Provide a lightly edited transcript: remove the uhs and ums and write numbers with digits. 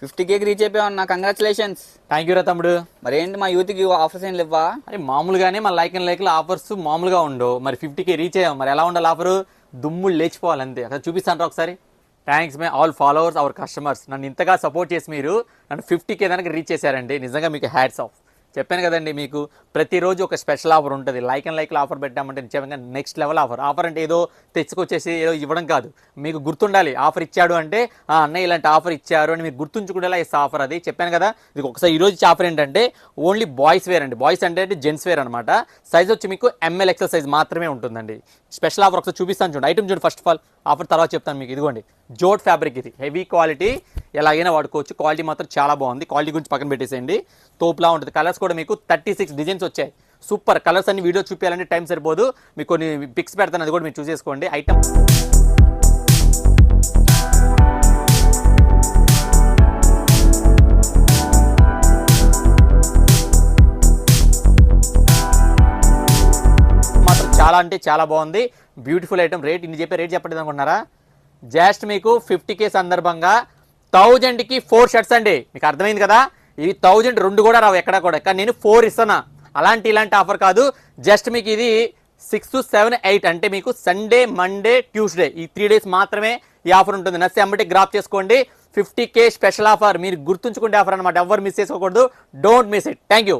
50Kకి reach అయిపోయావు. Congratulations. Thank you రా తమ్ముడు. మరి ఏంటి మా యూత్కి ఆఫర్స్ ఏం లేవా? అరే మామూలుగానే మన లైక్ అండ్ లైక్లో ఆఫర్స్ మామూలుగా ఉండవు. మరి 50K రీచ్ అయ్యాం, మరి ఎలా ఉండాలి ఆఫరు? దుమ్ములు లేచిపోవాలి అంతే. అక్కడ చూపిస్తాను ఒకసారి. Thanks my all followers, our customers. నన్ను ఇంతగా సపోర్ట్ చేసి మీరు నన్ను 50K దానికి రీచ్ చేశారండి. నిజంగా మీకు హ్యాట్స్ ఆఫ్. చెప్పాను కదండి, మీకు ప్రతిరోజు ఒక స్పెషల్ ఆఫర్ ఉంటుంది. లైక్ అండ్ లైక్లో ఆఫర్ పెట్టామంటే నిజంగా నెక్స్ట్ లెవెల్ ఆఫర్. ఆఫర్ అంటే ఏదో తెచ్చుకొచ్చేసి ఏదో ఇవ్వడం కాదు, మీకు గుర్తుండాలి. ఆఫర్ ఇచ్చాడు అంటే అన్నయ్య ఇలాంటి ఆఫర్ ఇచ్చారు అని మీరు గుర్తుంచుకునేలా ఇస్తే ఆఫర్ అది. చెప్పాను కదా, ఇది ఒకసారి ఈరోజు ఇచ్చే ఆఫర్ ఏంటంటే ఓన్లీ బాయ్స్ వేర్ అండి. బాయ్స్ అంటే జెంట్స్ వేర్ అనమాట. సైజ్ వచ్చి మీకు ML XL సైజ్ మాత్రమే ఉంటుందండి. స్పెషల్ ఆఫర్ ఒకసారి చూపిస్తాను చూడండి. ఐటమ్ చూడండి ఫస్ట్ ఆఫ్ ఆల్, ఆఫర్ తర్వాత చెప్తాను మీకు. ఇదిగోండి జోట్ ఫ్యాబ్రిక్, ఇది హెవీ క్వాలిటీ, ఎలాగైనా వాడుకోవచ్చు. క్వాలిటీ మాత్రం చాలా బాగుంది. క్వాలిటీ గురించి పక్కన పెట్టేసేయండి. తోపులా ఉంటుంది. కలర్స్ కూడా మీకు 36 డిజైన్స్ వచ్చాయి. సూపర్ కలర్స్ అన్ని వీడియో చూపించాలంటే టైం సరిపోదు. మీకు కొన్ని పిక్స్ పెడతాను, అది కూడా మీరు చూసేసుకోండి. ఐటమ్ మాత్రం చాలా అంటే చాలా బాగుంది. Beautiful item. రేట్ ఇన్ని చెప్పే రేట్ చెప్పలేదు అనుకుంటున్నారా? జస్ట్ మీకు 50K సందర్భంగా 1000కి 4 షర్ట్స్ అండి. మీకు అర్థమైంది కదా, ఇవి 1000 2 కూడా రావు ఎక్కడా కూడా. కానీ నేను 4 ఇస్తాను. ఇలాంటి ఆఫర్ కాదు. జస్ట్ మీకు ఇది 6 7 8 అంటే మీకు సండే మండే ట్యూస్డే ఈ 3 డేస్ మాత్రమే ఈ ఆఫర్ ఉంటుంది. నచ్చి అమ్మటే గ్రాప్ చేసుకోండి. 50K స్పెషల్ ఆఫర్, మీరు గుర్తుంచుకుంటే ఆఫర్ అనమాట. ఎవరు మిస్ చేసుకోకూడదు. Don't miss it. Thank you.